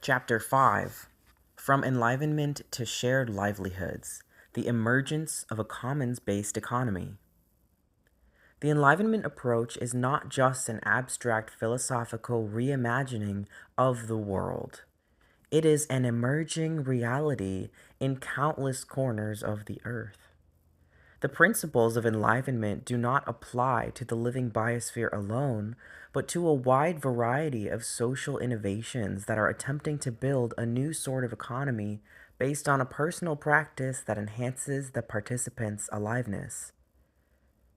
Chapter 5: From Enlivenment to Shared Livelihoods: The Emergence of a Commons-Based Economy. The Enlivenment approach is not just an abstract philosophical reimagining of the world. It is an emerging reality in countless corners of the earth. The principles of enlivenment do not apply to the living biosphere alone, but to a wide variety of social innovations that are attempting to build a new sort of economy based on a personal practice that enhances the participants' aliveness.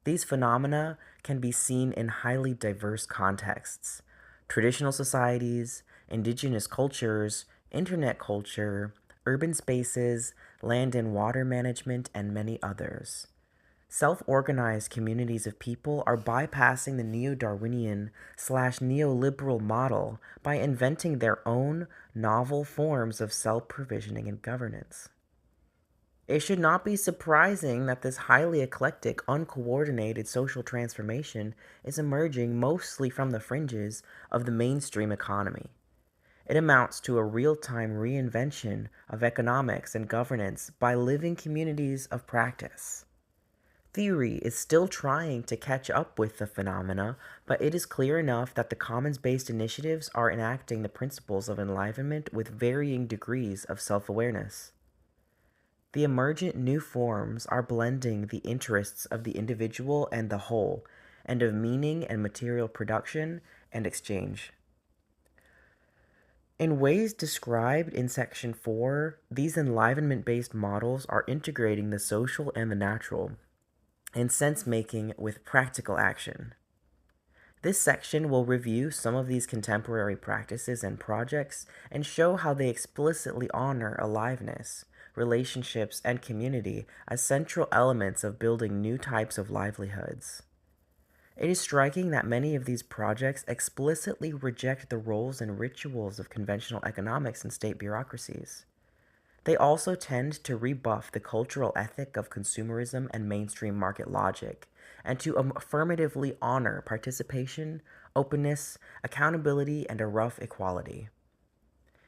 These phenomena can be seen in highly diverse contexts: traditional societies, indigenous cultures, internet culture, urban spaces, land and water management, and many others. Self-organized communities of people are bypassing the neo-Darwinian/neoliberal model by inventing their own novel forms of self-provisioning and governance. It should not be surprising that this highly eclectic, uncoordinated social transformation is emerging mostly from the fringes of the mainstream economy. It amounts to a real-time reinvention of economics and governance by living communities of practice. Theory is still trying to catch up with the phenomena, but it is clear enough that the commons-based initiatives are enacting the principles of enlivenment with varying degrees of self-awareness. The emergent new forms are blending the interests of the individual and the whole, and of meaning and material production and exchange. In ways described in Section 4, these enlivenment-based models are integrating the social and the natural, and sense-making with practical action. This section will review some of these contemporary practices and projects and show how they explicitly honor aliveness, relationships, and community as central elements of building new types of livelihoods. It is striking that many of these projects explicitly reject the roles and rituals of conventional economics and state bureaucracies. They also tend to rebuff the cultural ethic of consumerism and mainstream market logic, and to affirmatively honor participation, openness, accountability, and a rough equality.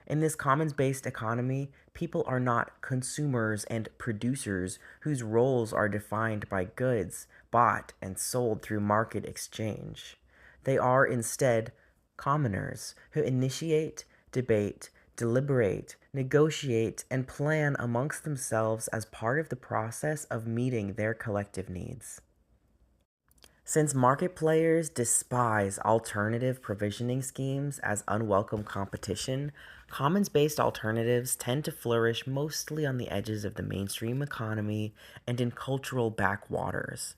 In this commons-based economy, people are not consumers and producers whose roles are defined by goods bought and sold through market exchange. They are instead commoners who initiate, debate, deliberate, negotiate, and plan amongst themselves as part of the process of meeting their collective needs. Since market players despise alternative provisioning schemes as unwelcome competition, commons-based alternatives tend to flourish mostly on the edges of the mainstream economy and in cultural backwaters.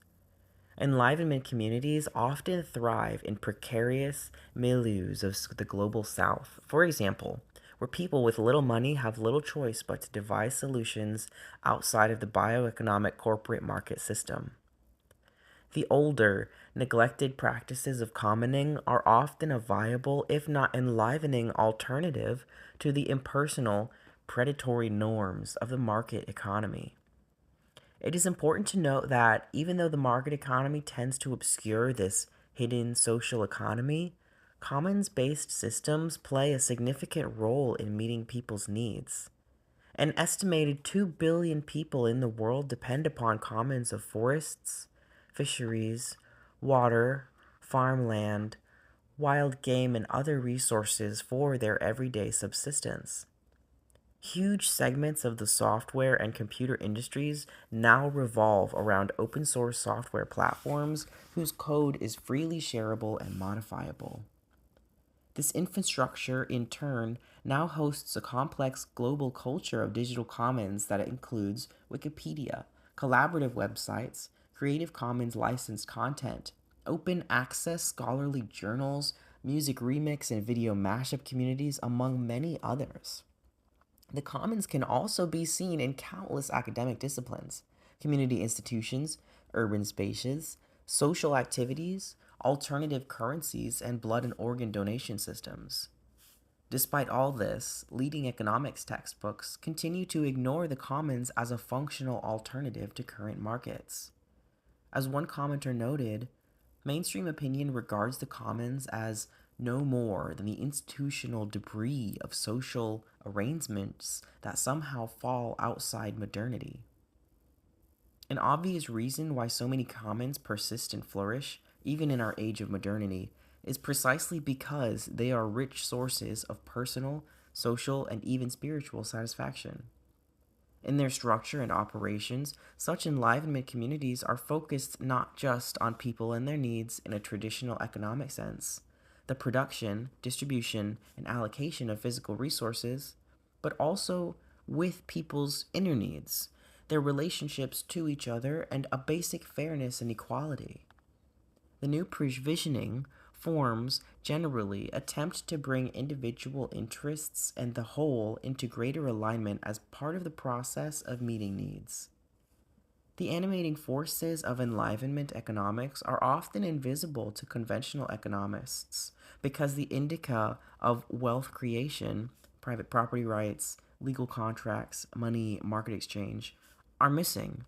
Enlivenment communities often thrive in precarious milieus of the global south. For example, where people with little money have little choice but to devise solutions outside of the bioeconomic corporate market system. The older, neglected practices of commoning are often a viable, if not enlivening, alternative to the impersonal, predatory norms of the market economy. It is important to note that even though the market economy tends to obscure this hidden social economy, commons-based systems play a significant role in meeting people's needs. An estimated 2 billion people in the world depend upon commons of forests, fisheries, water, farmland, wild game, and other resources for their everyday subsistence. Huge segments of the software and computer industries now revolve around open source software platforms whose code is freely shareable and modifiable. This infrastructure, in turn, now hosts a complex global culture of digital commons that includes Wikipedia, collaborative websites, Creative Commons licensed content, open access scholarly journals, music remix and video mashup communities, among many others. The commons can also be seen in countless academic disciplines, community institutions, urban spaces, social activities, alternative currencies, and blood and organ donation systems. Despite all this, leading economics textbooks continue to ignore the commons as a functional alternative to current markets. As one commenter noted, mainstream opinion regards the commons as no more than the institutional debris of social arrangements that somehow fall outside modernity. An obvious reason why so many commons persist and flourish, even in our age of modernity, is precisely because they are rich sources of personal, social, and even spiritual satisfaction. In their structure and operations, such enlivenment communities are focused not just on people and their needs in a traditional economic sense, the production, distribution, and allocation of physical resources, but also with people's inner needs, their relationships to each other, and a basic fairness and equality. The new provisioning forms generally attempt to bring individual interests and the whole into greater alignment as part of the process of meeting needs. The animating forces of enlivenment economics are often invisible to conventional economists because the indica of wealth creation, private property rights, legal contracts, money, market exchange, are missing.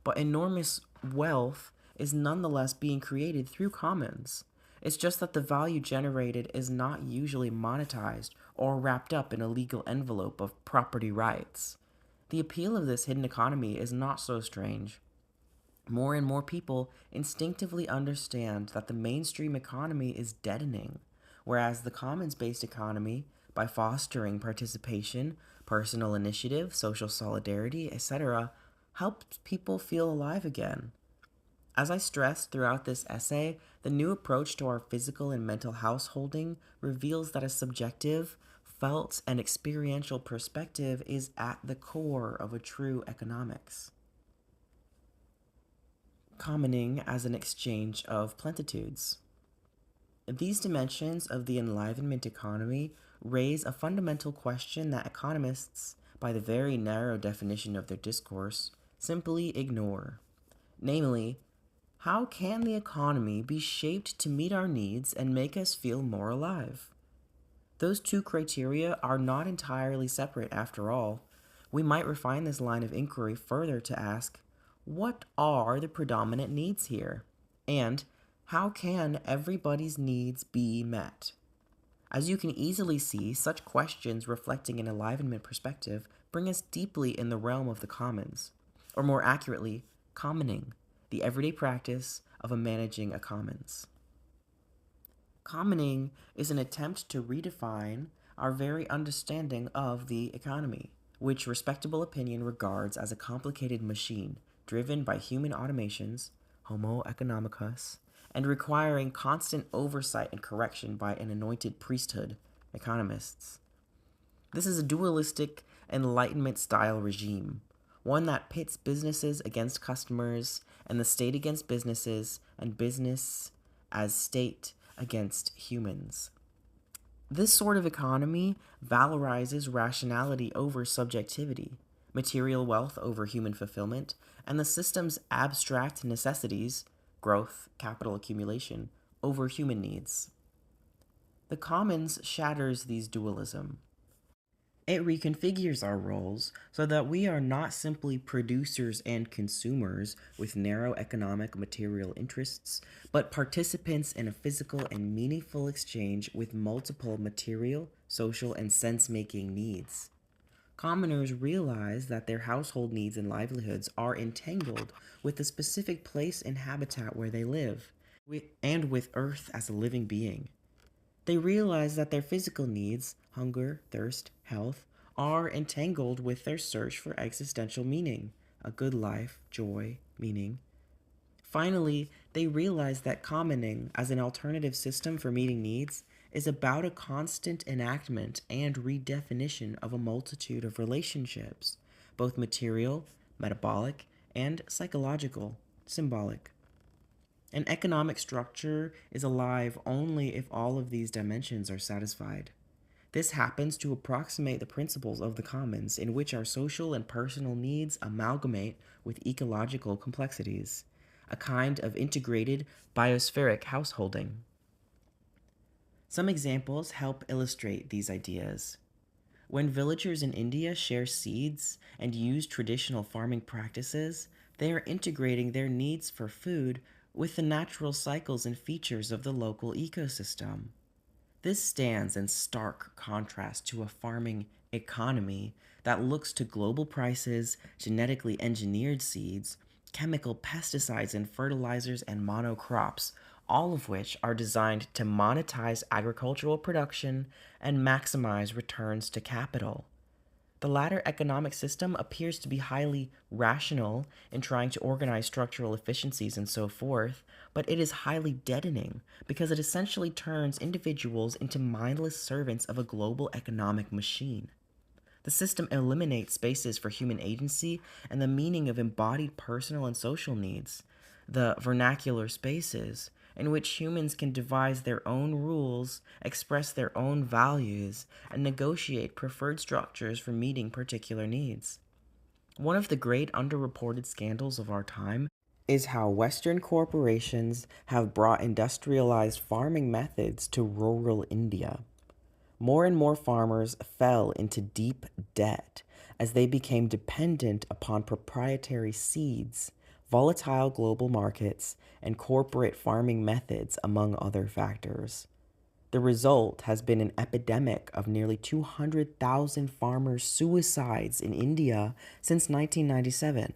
But enormous wealth is nonetheless being created through commons. It's just that the value generated is not usually monetized or wrapped up in a legal envelope of property rights. The appeal of this hidden economy is not so strange. More and more people instinctively understand that the mainstream economy is deadening, whereas the commons based economy, by fostering participation, personal initiative, social solidarity, etc., helps people feel alive again. As I stressed throughout this essay, the new approach to our physical and mental householding reveals that a subjective, felt, and experiential perspective is at the core of a true economics. Commoning as an exchange of plenitudes. These dimensions of the Enlightenment economy raise a fundamental question that economists, by the very narrow definition of their discourse, simply ignore. Namely, how can the economy be shaped to meet our needs and make us feel more alive? Those two criteria are not entirely separate after all. We might refine this line of inquiry further to ask, what are the predominant needs here? And how can everybody's needs be met? As you can easily see, such questions reflecting an enlivenment perspective bring us deeply in the realm of the commons, or more accurately, commoning, the everyday practice of managing a commons. Commoning is an attempt to redefine our very understanding of the economy, which respectable opinion regards as a complicated machine driven by human automations, Homo economicus, and requiring constant oversight and correction by an anointed priesthood, economists. This is a dualistic Enlightenment style regime, one that pits businesses against customers and the state against businesses and business as state against humans. This sort of economy valorizes rationality over subjectivity, material wealth over human fulfillment, and the system's abstract necessities, growth, capital accumulation, over human needs. The commons shatters these dualism. It reconfigures our roles so that we are not simply producers and consumers with narrow economic material interests, but participants in a physical and meaningful exchange with multiple material, social, and sense-making needs. Commoners realize that their household needs and livelihoods are entangled with the specific place and habitat where they live, and with Earth as a living being. They realize that their physical needs, hunger, thirst, health, are entangled with their search for existential meaning, a good life, joy, meaning. Finally, they realize that commoning as an alternative system for meeting needs is about a constant enactment and redefinition of a multitude of relationships, both material, metabolic, and psychological, symbolic. An economic structure is alive only if all of these dimensions are satisfied. This happens to approximate the principles of the commons in which our social and personal needs amalgamate with ecological complexities, a kind of integrated biospheric householding. Some examples help illustrate these ideas. When villagers in India share seeds and use traditional farming practices, they are integrating their needs for food with the natural cycles and features of the local ecosystem. This stands in stark contrast to a farming economy that looks to global prices, genetically engineered seeds, chemical pesticides and fertilizers, and monocrops, all of which are designed to monetize agricultural production and maximize returns to capital. The latter economic system appears to be highly rational in trying to organize structural efficiencies and so forth, but it is highly deadening because it essentially turns individuals into mindless servants of a global economic machine. The system eliminates spaces for human agency and the meaning of embodied personal and social needs, the vernacular spaces in which humans can devise their own rules, express their own values, and negotiate preferred structures for meeting particular needs. One of the great underreported scandals of our time is how Western corporations have brought industrialized farming methods to rural India. More and more farmers fell into deep debt as they became dependent upon proprietary seeds, volatile global markets, and corporate farming methods, among other factors. The result has been an epidemic of nearly 200,000 farmers' suicides in India since 1997.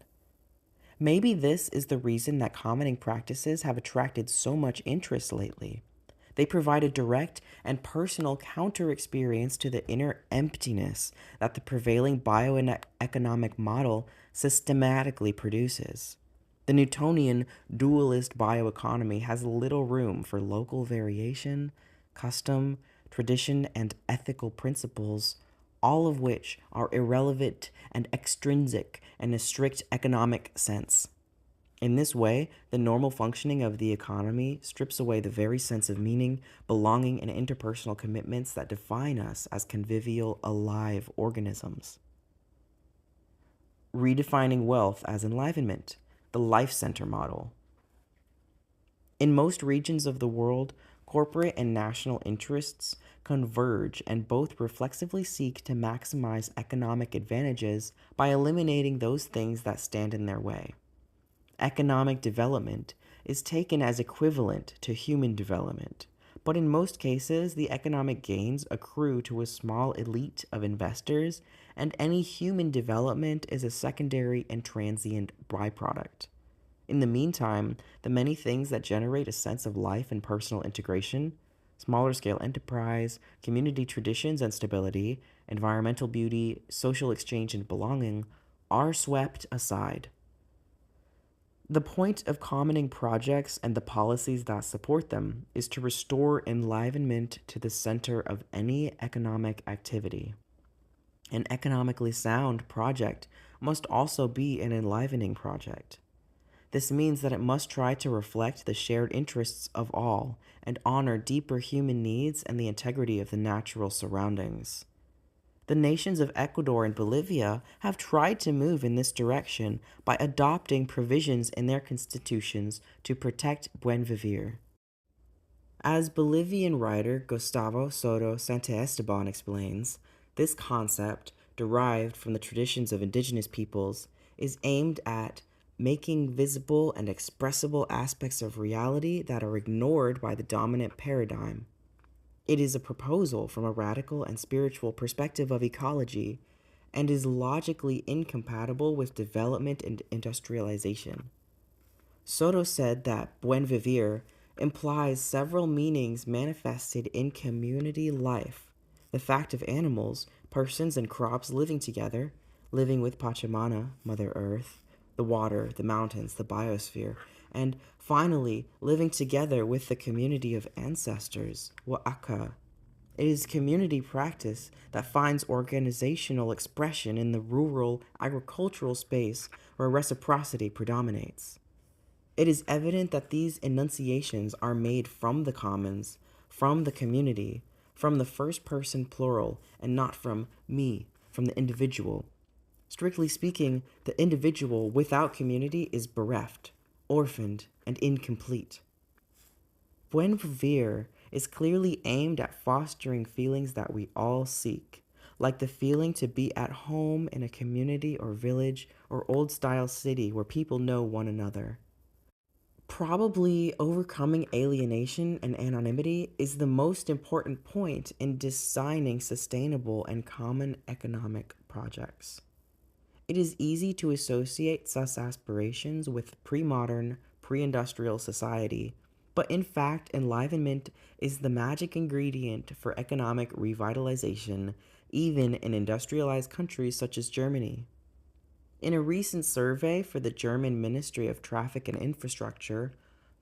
Maybe this is the reason that commenting practices have attracted so much interest lately. They provide a direct and personal counter experience to the inner emptiness that the prevailing bioeconomic model systematically produces. The Newtonian dualist bioeconomy has little room for local variation, custom, tradition, and ethical principles, all of which are irrelevant and extrinsic in a strict economic sense. In this way, the normal functioning of the economy strips away the very sense of meaning, belonging, and interpersonal commitments that define us as convivial, alive organisms. Redefining wealth as enlivenment, the life center model. In most regions of the world, corporate and national interests converge and both reflexively seek to maximize economic advantages by eliminating those things that stand in their way. Economic development is taken as equivalent to human development, but in most cases, the economic gains accrue to a small elite of investors, and any human development is a secondary and transient byproduct. In the meantime, the many things that generate a sense of life and personal integration, smaller scale enterprise, community traditions and stability, environmental beauty, social exchange and belonging, are swept aside. The point of commenting projects and the policies that support them is to restore enlivenment to the center of any economic activity. An economically sound project must also be an enlivening project. This means that it must try to reflect the shared interests of all and honor deeper human needs and the integrity of the natural surroundings. The nations of Ecuador and Bolivia have tried to move in this direction by adopting provisions in their constitutions to protect buen vivir. As Bolivian writer Gustavo Soto Santiesteban explains, this concept, derived from the traditions of indigenous peoples, is aimed at making visible and expressible aspects of reality that are ignored by the dominant paradigm. It is a proposal from a radical and spiritual perspective of ecology and is logically incompatible with development and industrialization. Soto said that buen vivir implies several meanings manifested in community life. The fact of animals, persons, and crops living together, living with Pachamama, Mother Earth, the water, the mountains, the biosphere, and finally, living together with the community of ancestors, Wa'aka. It is community practice that finds organizational expression in the rural agricultural space where reciprocity predominates. It is evident that these enunciations are made from the commons, from the community, from the first person plural, and not from me, from the individual. Strictly speaking, the individual without community is bereft, orphaned, and incomplete. Buen vivir is clearly aimed at fostering feelings that we all seek, like the feeling to be at home in a community or village or old-style city where people know one another. Probably overcoming alienation and anonymity is the most important point in designing sustainable and common economic projects. It is easy to associate such aspirations with pre modern, pre industrial society, but in fact, enlivenment is the magic ingredient for economic revitalization, even in industrialized countries such as Germany. In a recent survey for the German Ministry of Traffic and Infrastructure,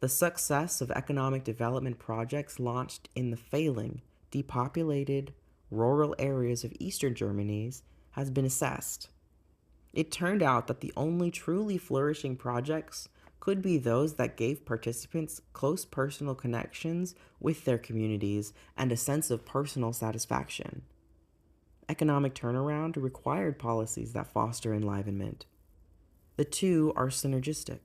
the success of economic development projects launched in the failing, depopulated, rural areas of eastern Germany has been assessed. It turned out that the only truly flourishing projects could be those that gave participants close personal connections with their communities and a sense of personal satisfaction. Economic turnaround required policies that foster enlivenment. The two are synergistic.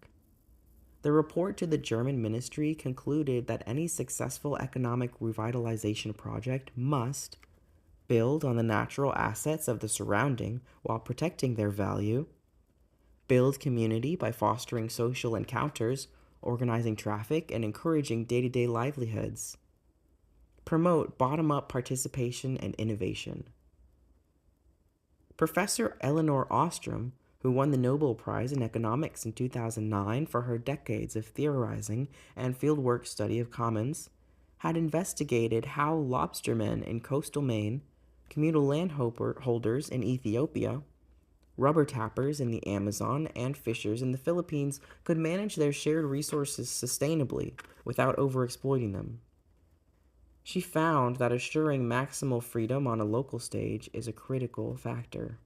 The report to the German ministry concluded that any successful economic revitalization project must build on the natural assets of the surrounding while protecting their value, build community by fostering social encounters, organizing traffic, and encouraging day-to-day livelihoods, promote bottom-up participation and innovation. Professor Elinor Ostrom, who won the Nobel Prize in Economics in 2009 for her decades of theorizing and fieldwork study of commons, had investigated how lobstermen in coastal Maine, communal landholders in Ethiopia, rubber tappers in the Amazon, and fishers in the Philippines could manage their shared resources sustainably without overexploiting them. She found that assuring maximal freedom on a local stage is a critical factor.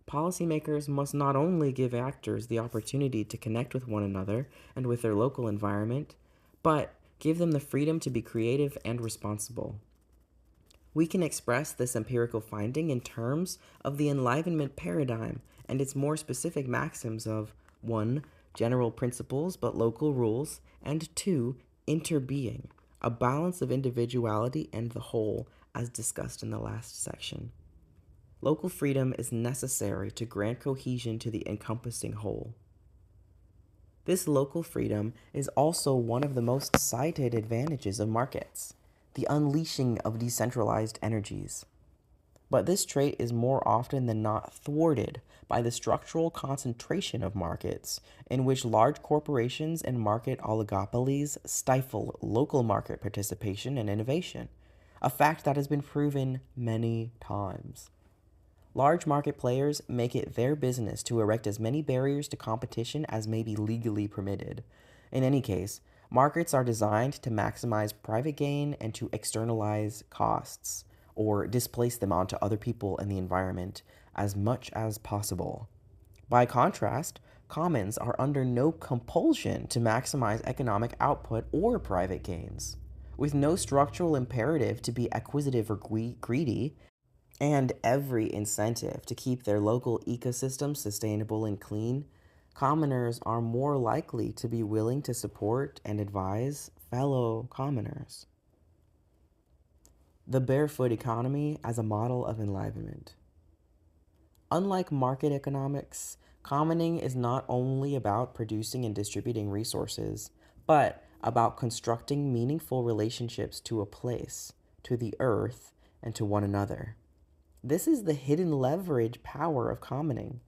Policymakers must not only give actors the opportunity to connect with one another and with their local environment, but give them the freedom to be creative and responsible. We can express this empirical finding in terms of the Enlivenment paradigm and its more specific maxims of 1. General principles but local rules, and 2. Interbeing, a balance of individuality and the whole, as discussed in the last section. Local freedom is necessary to grant cohesion to the encompassing whole. This local freedom is also one of the most cited advantages of markets, the unleashing of decentralized energies. But this trait is more often than not thwarted by the structural concentration of markets, in which large corporations and market oligopolies stifle local market participation and innovation, a fact that has been proven many times. Large market players make it their business to erect as many barriers to competition as may be legally permitted. In any case, markets are designed to maximize private gain and to externalize costs, or displace them onto other people and the environment as much as possible. By contrast, commons are under no compulsion to maximize economic output or private gains. With no structural imperative to be acquisitive or greedy, and every incentive to keep their local ecosystem sustainable and clean, commoners are more likely to be willing to support and advise fellow commoners. The barefoot economy as a model of enlivenment. Unlike market economics, commoning is not only about producing and distributing resources, but about constructing meaningful relationships to a place, to the earth, and to one another. This is the hidden leverage power of commoning.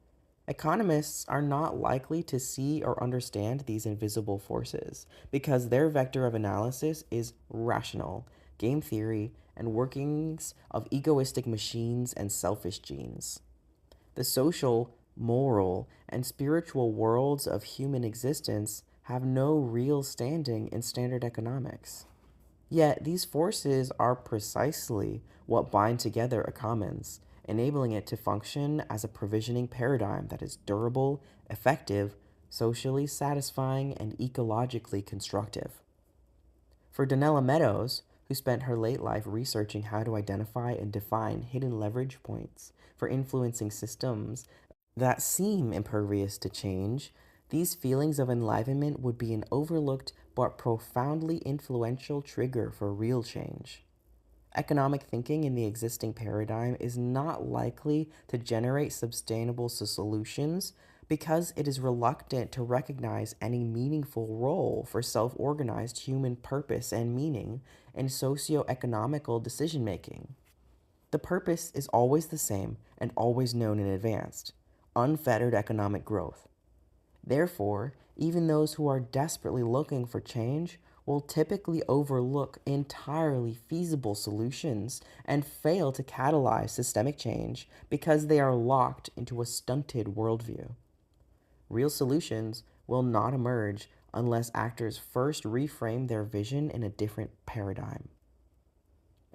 Economists are not likely to see or understand these invisible forces because their vector of analysis is rational, game theory, and workings of egoistic machines and selfish genes. The social, moral, and spiritual worlds of human existence have no real standing in standard economics. Yet these forces are precisely what bind together a commons, enabling it to function as a provisioning paradigm that is durable, effective, socially satisfying, and ecologically constructive. For Donella Meadows, who spent her late life researching how to identify and define hidden leverage points for influencing systems that seem impervious to change, these feelings of enlivenment would be an overlooked but profoundly influential trigger for real change. Economic thinking in the existing paradigm is not likely to generate sustainable solutions, because it is reluctant to recognize any meaningful role for self-organized human purpose and meaning in socio-economical decision-making. The purpose is always the same and always known in advance: unfettered economic growth. Therefore, even those who are desperately looking for change will typically overlook entirely feasible solutions and fail to catalyze systemic change because they are locked into a stunted worldview. Real solutions will not emerge unless actors first reframe their vision in a different paradigm.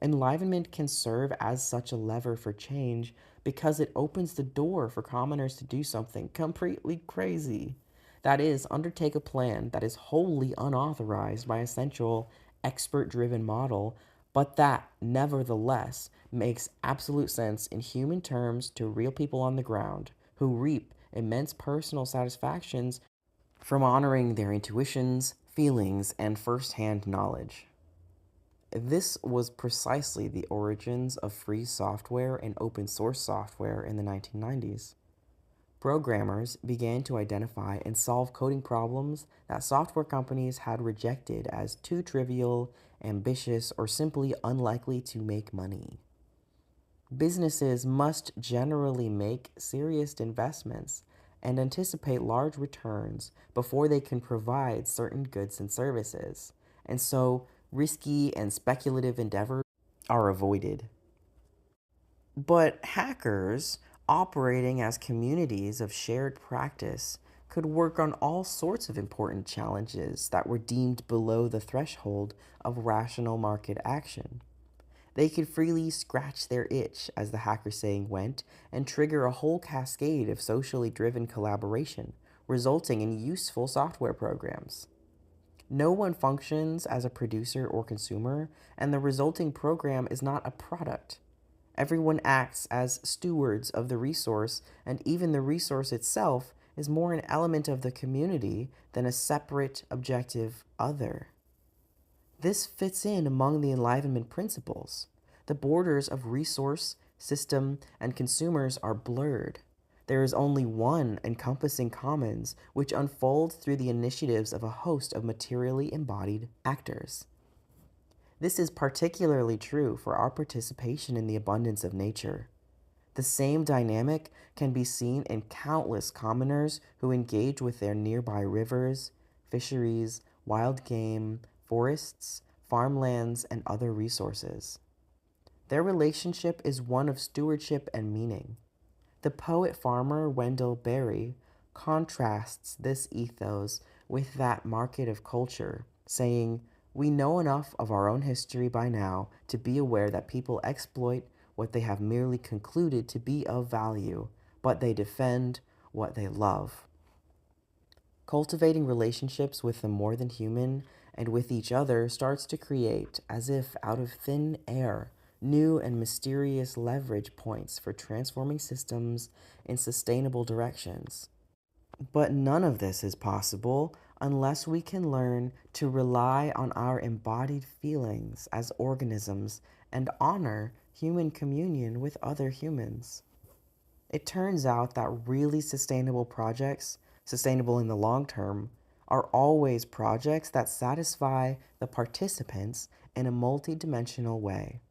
Enlivenment can serve as such a lever for change because it opens the door for commoners to do something completely crazy. That is, undertake a plan that is wholly unauthorized by a central, expert driven model, but that, nevertheless, makes absolute sense in human terms to real people on the ground who reap immense personal satisfactions from honoring their intuitions, feelings, and first hand knowledge. This was precisely the origins of free software and open source software in the 1990s. Programmers began to identify and solve coding problems that software companies had rejected as too trivial, ambitious, or simply unlikely to make money. Businesses must generally make serious investments and anticipate large returns before they can provide certain goods and services, and so risky and speculative endeavors are avoided. But hackers, operating as communities of shared practice, could work on all sorts of important challenges that were deemed below the threshold of rational market action. They could freely scratch their itch, as the hacker saying went, and trigger a whole cascade of socially driven collaboration, resulting in useful software programs. No one functions as a producer or consumer, and the resulting program is not a product. Everyone acts as stewards of the resource, and even the resource itself is more an element of the community than a separate, objective other. This fits in among the Enlivenment principles. The borders of resource, system, and consumers are blurred. There is only one encompassing commons which unfolds through the initiatives of a host of materially embodied actors. This is particularly true for our participation in the abundance of nature. The same dynamic can be seen in countless commoners who engage with their nearby rivers, fisheries, wild game, forests, farmlands, and other resources. Their relationship is one of stewardship and meaning. The poet-farmer Wendell Berry contrasts this ethos with that market of culture, saying, "We know enough of our own history by now to be aware that people exploit what they have merely concluded to be of value, but they defend what they love." Cultivating relationships with the more than human and with each other starts to create, as if out of thin air, new and mysterious leverage points for transforming systems in sustainable directions. But none of this is possible unless we can learn to rely on our embodied feelings as organisms and honor human communion with other humans. It turns out that really sustainable projects, sustainable in the long term, are always projects that satisfy the participants in a multidimensional way.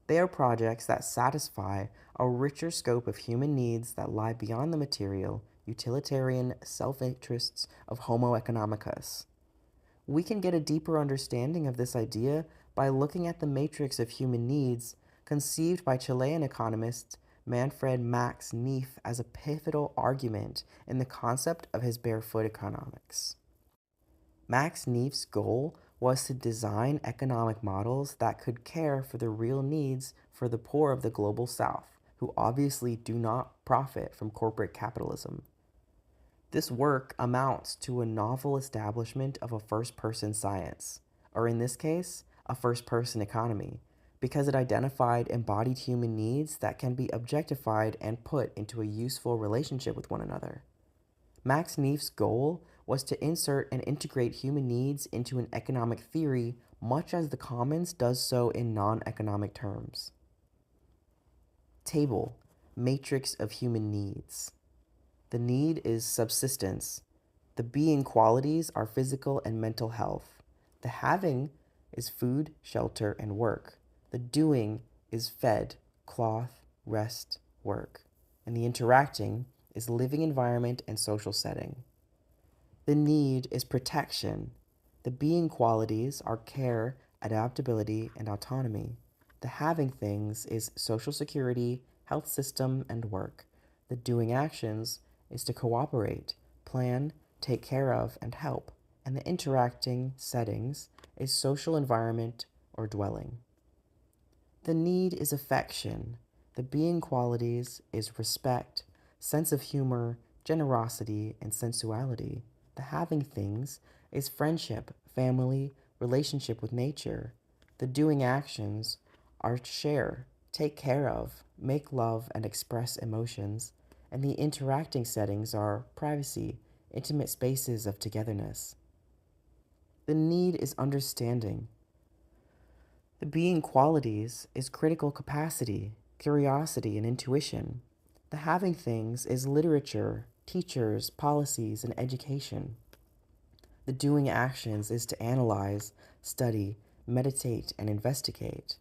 They are projects that satisfy a richer scope of human needs that lie beyond the material, utilitarian self-interests of Homo economicus. We can get a deeper understanding of this idea by looking at the matrix of human needs conceived by Chilean economist Manfred Max Neef as a pivotal argument in the concept of his barefoot economics. Max Neef's goal was to design economic models that could care for the real needs for the poor of the global south, who obviously do not profit from corporate capitalism. This work amounts to a novel establishment of a first-person science, or in this case, a first-person economy, because it identified embodied human needs that can be objectified and put into a useful relationship with one another. Max Neef's goal was to insert and integrate human needs into an economic theory much as the Commons does so in non-economic terms. Table, matrix of human needs. The need is subsistence. The being qualities are physical and mental health. The having is food, shelter, and work. The doing is fed, cloth, rest, work. And the interacting is living environment and social setting. The need is protection. The being qualities are care, adaptability, and autonomy. The having things is social security, health system, and work. The doing actions is to cooperate, plan, take care of, and help. And the interacting settings is social environment or dwelling. The need is affection. The being qualities is respect, sense of humor, generosity, and sensuality. The having things is friendship, family, relationship with nature. The doing actions are share, take care of, make love, and express emotions. And the interacting settings are privacy, intimate spaces of togetherness. The need is understanding. The being qualities is critical capacity, curiosity, and intuition. The having things is literature, teachers, policies, and education. The doing actions is to analyze, study, meditate, and investigate.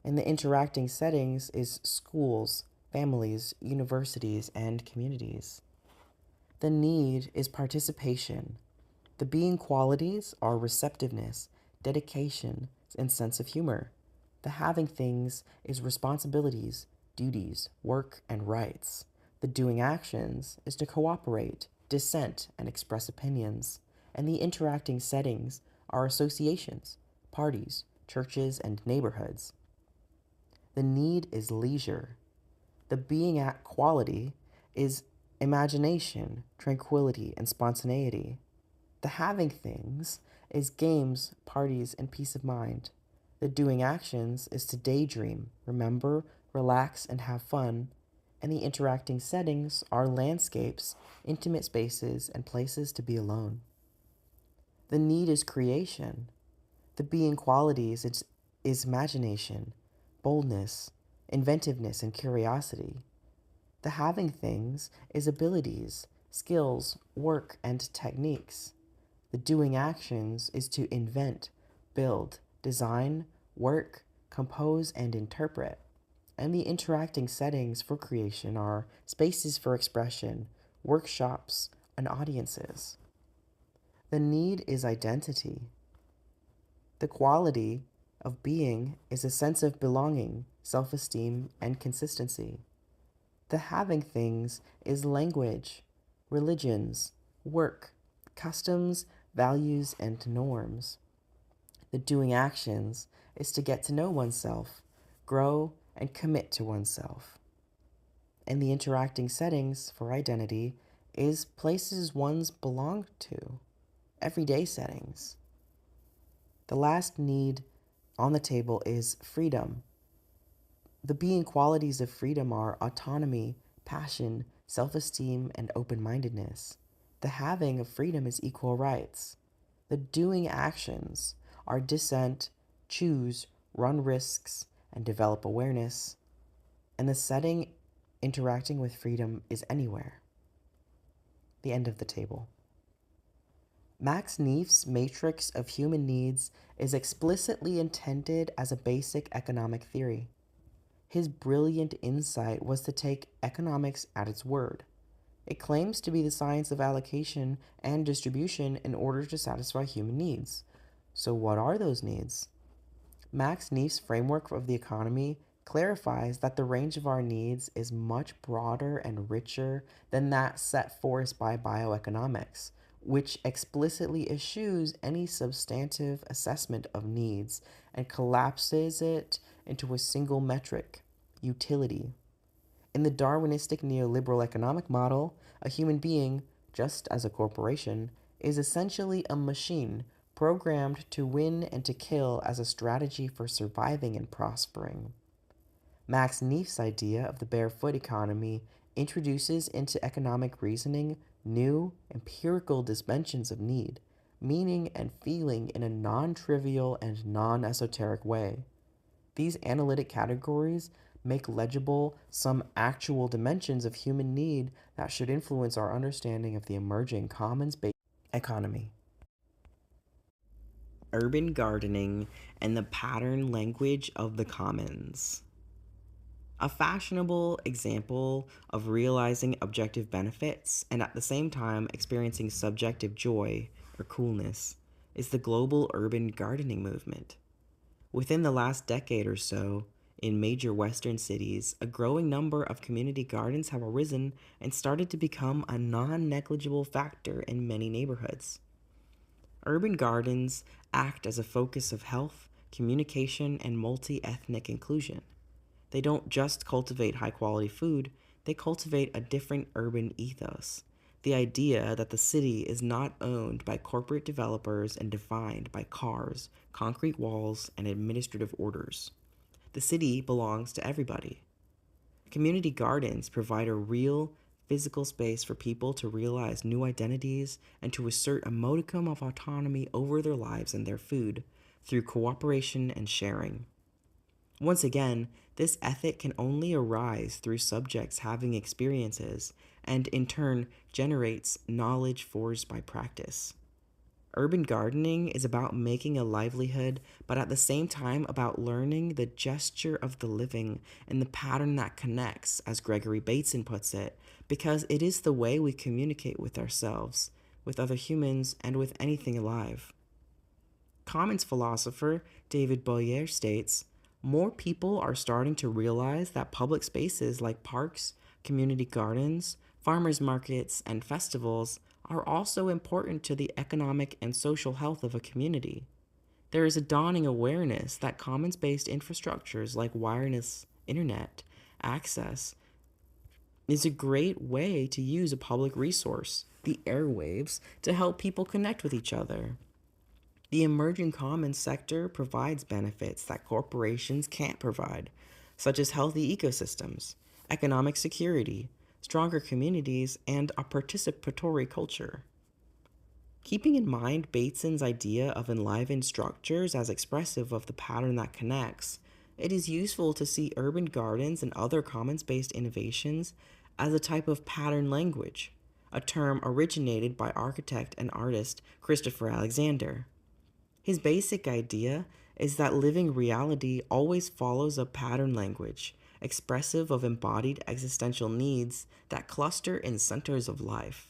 And the interacting settings is schools, families, universities, and communities. The need is participation. The being qualities are receptiveness, dedication, and sense of humor. The having things is responsibilities, duties, work, and rights. The doing actions is to cooperate, dissent, and express opinions. And the interacting settings are associations, parties, churches, and neighborhoods. The need is leisure. The being at quality is imagination, tranquility, and spontaneity. The having things is games, parties, and peace of mind. The doing actions is to daydream, remember, relax, and have fun. And the interacting settings are landscapes, intimate spaces, and places to be alone. The need is creation. The being qualities is imagination, boldness, inventiveness, and curiosity. The having things is abilities, skills, work, and techniques. The doing actions is to invent, build, design, work, compose, and interpret. And the interacting settings for creation are spaces for expression, workshops, and audiences. The need is identity. The quality of being is a sense of belonging, self esteem, and consistency. The having things is language, religions, work, customs, values, and norms. The doing actions is to get to know oneself, grow, and commit to oneself. And the interacting settings for identity is places one's belong to, everyday settings. The last need on the table is freedom. The being qualities of freedom are autonomy, passion, self esteem, and open mindedness. The having of freedom is equal rights. The doing actions are dissent, choose, run risks, and develop awareness. And the setting interacting with freedom is anywhere. The end of the table. Max Neef's matrix of human needs is explicitly intended as a basic economic theory. His brilliant insight was to take economics at its word. It claims to be the science of allocation and distribution in order to satisfy human needs. So, what are those needs? Max Neef's framework of the economy clarifies that the range of our needs is much broader and richer than that set forth by bioeconomics, which explicitly eschews any substantive assessment of needs and collapses it into a single metric, utility. In the Darwinistic neoliberal economic model, a human being, just as a corporation, is essentially a machine programmed to win and to kill as a strategy for surviving and prospering. Max Neef's idea of the barefoot economy introduces into economic reasoning new empirical dimensions of need, meaning, and feeling in a non trivial and non esoteric way. These analytic categories make legible some actual dimensions of human need that should influence our understanding of the emerging commons-based economy. Urban gardening and the pattern language of the commons. A fashionable example of realizing objective benefits and at the same time experiencing subjective joy or coolness is the global urban gardening movement. Within the last decade or so, in major Western cities, a growing number of community gardens have arisen and started to become a non negligible factor in many neighborhoods. Urban gardens act as a focus of health, communication, and multi ethnic inclusion. They don't just cultivate high quality food, they cultivate a different urban ethos. The idea that the city is not owned by corporate developers and defined by cars, concrete walls, and administrative orders. The city belongs to everybody. Community gardens provide a real, physical space for people to realize new identities and to assert a modicum of autonomy over their lives and their food through cooperation and sharing. Once again, this ethic can only arise through subjects having experiences and in turn generates knowledge forged by practice. Urban gardening is about making a livelihood, but at the same time about learning the gesture of the living and the pattern that connects, as Gregory Bateson puts it, because it is the way we communicate with ourselves, with other humans, and with anything alive. Commons philosopher David Boyer states, more people are starting to realize that public spaces like parks, community gardens, farmers markets, and festivals are also important to the economic and social health of a community. There is a dawning awareness that commons-based infrastructures like wireless internet access is a great way to use a public resource, the airwaves, to help people connect with each other. The emerging commons sector provides benefits that corporations can't provide, such as healthy ecosystems, economic security, stronger communities, and a participatory culture. Keeping in mind Bateson's idea of enlivened structures as expressive of the pattern that connects, it is useful to see urban gardens and other commons-based innovations as a type of pattern language, a term originated by architect and artist Christopher Alexander. His basic idea is that living reality always follows a pattern language, expressive of embodied existential needs that cluster in centers of life.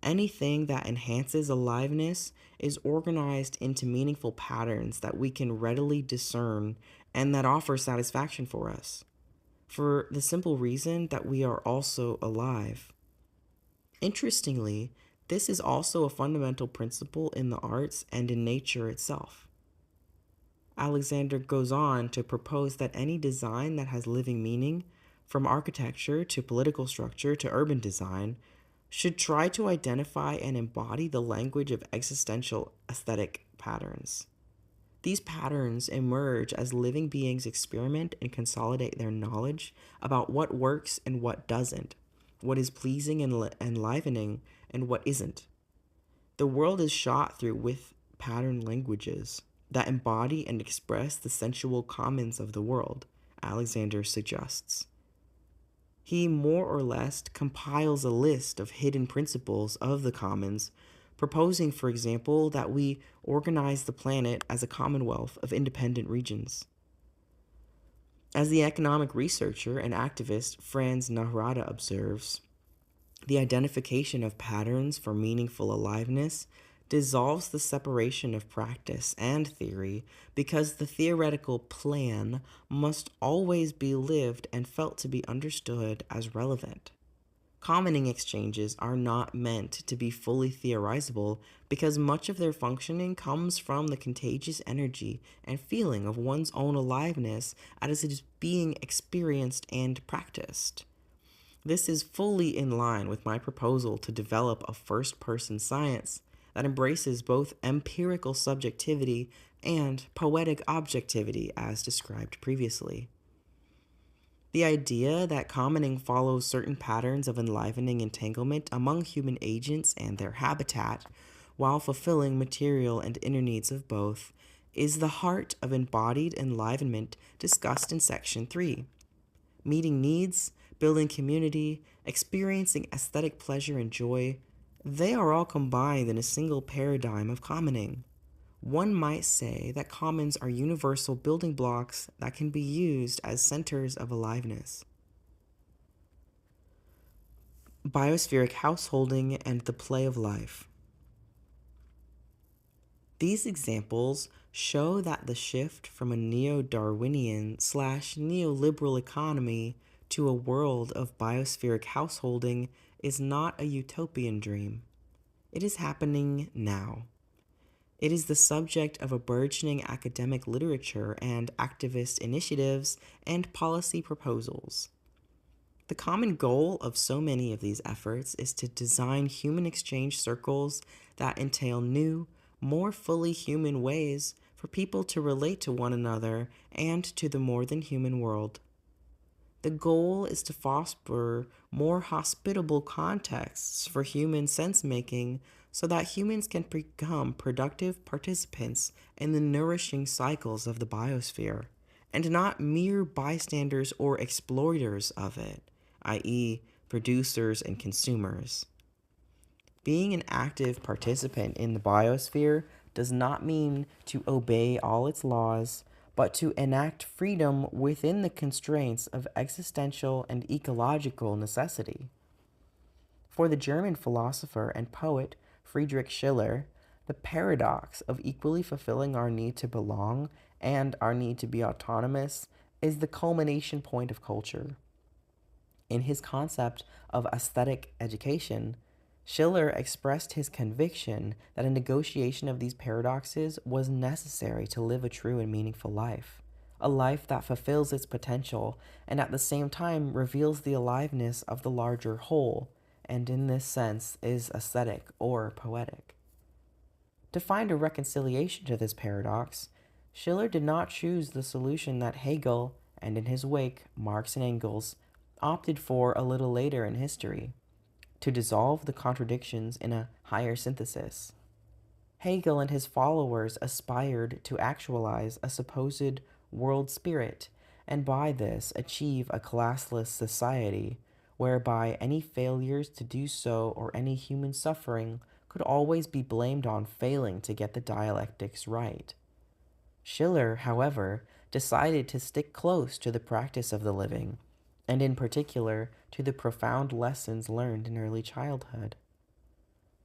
Anything that enhances aliveness is organized into meaningful patterns that we can readily discern and that offer satisfaction for us, for the simple reason that we are also alive. Interestingly, this is also a fundamental principle in the arts and in nature itself. Alexander goes on to propose that any design that has living meaning, from architecture to political structure to urban design, should try to identify and embody the language of existential aesthetic patterns. These patterns emerge as living beings experiment and consolidate their knowledge about what works and what doesn't, what is pleasing and enlivening and what isn't. The world is shot through with pattern languages that embody and express the sensual commons of the world, Alexander suggests. He more or less compiles a list of hidden principles of the commons, proposing, for example, that we organize the planet as a commonwealth of independent regions. As the economic researcher and activist Franz Nahrada observes, the identification of patterns for meaningful aliveness dissolves the separation of practice and theory because the theoretical plan must always be lived and felt to be understood as relevant. Commoning exchanges are not meant to be fully theorizable because much of their functioning comes from the contagious energy and feeling of one's own aliveness as it is being experienced and practiced. This is fully in line with my proposal to develop a first-person science that embraces both empirical subjectivity and poetic objectivity as described previously. The idea that commoning follows certain patterns of enlivening entanglement among human agents and their habitat, while fulfilling material and inner needs of both, is the heart of embodied enlivenment discussed in Section 3. meeting needs, building community, experiencing aesthetic pleasure and joy, they are all combined in a single paradigm of commoning. One might say that commons are universal building blocks that can be used as centers of aliveness. Biospheric householding and the play of life. These examples show that the shift from a neo-Darwinian / neoliberal economy to a world of biospheric householding is not a utopian dream. It is happening now. It is the subject of a burgeoning academic literature and activist initiatives and policy proposals. The common goal of so many of these efforts is to design human exchange circles that entail new, more fully human ways for people to relate to one another and to the more than human world. The goal is to foster more hospitable contexts for human sense-making so that humans can become productive participants in the nourishing cycles of the biosphere, and not mere bystanders or exploiters of it, i.e., producers and consumers. Being an active participant in the biosphere does not mean to obey all its laws, but to enact freedom within the constraints of existential and ecological necessity. For the German philosopher and poet Friedrich Schiller, the paradox of equally fulfilling our need to belong and our need to be autonomous is the culmination point of culture. In his concept of aesthetic education, Schiller expressed his conviction that a negotiation of these paradoxes was necessary to live a true and meaningful life, a life that fulfills its potential and at the same time reveals the aliveness of the larger whole, and in this sense is aesthetic or poetic. To find a reconciliation to this paradox, Schiller did not choose the solution that Hegel, and in his wake, Marx and Engels, opted for a little later in history, to dissolve the contradictions in a higher synthesis. Hegel and his followers aspired to actualize a supposed world spirit, and by this achieve a classless society, whereby any failures to do so or any human suffering could always be blamed on failing to get the dialectics right. Schiller, however, decided to stick close to the practice of the living, and in particular to the profound lessons learned in early childhood.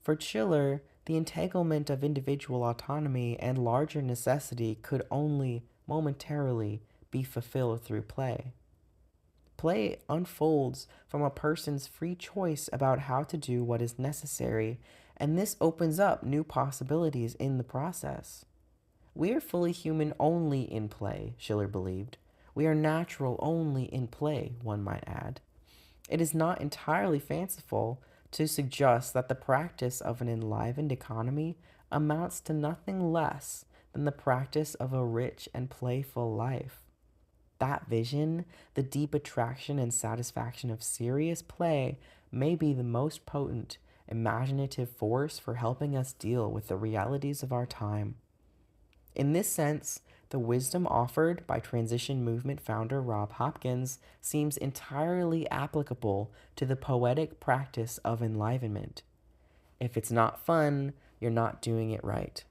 For Schiller, the entanglement of individual autonomy and larger necessity could only momentarily be fulfilled through play. Play unfolds from a person's free choice about how to do what is necessary, and this opens up new possibilities in the process. We are fully human only in play, Schiller believed. We are natural only in play, one might add. It is not entirely fanciful to suggest that the practice of an enlivened economy amounts to nothing less than the practice of a rich and playful life. That vision, the deep attraction and satisfaction of serious play, may be the most potent, imaginative force for helping us deal with the realities of our time. In this sense, the wisdom offered by transition movement founder Rob Hopkins seems entirely applicable to the poetic practice of enlivenment. If it's not fun, you're not doing it right.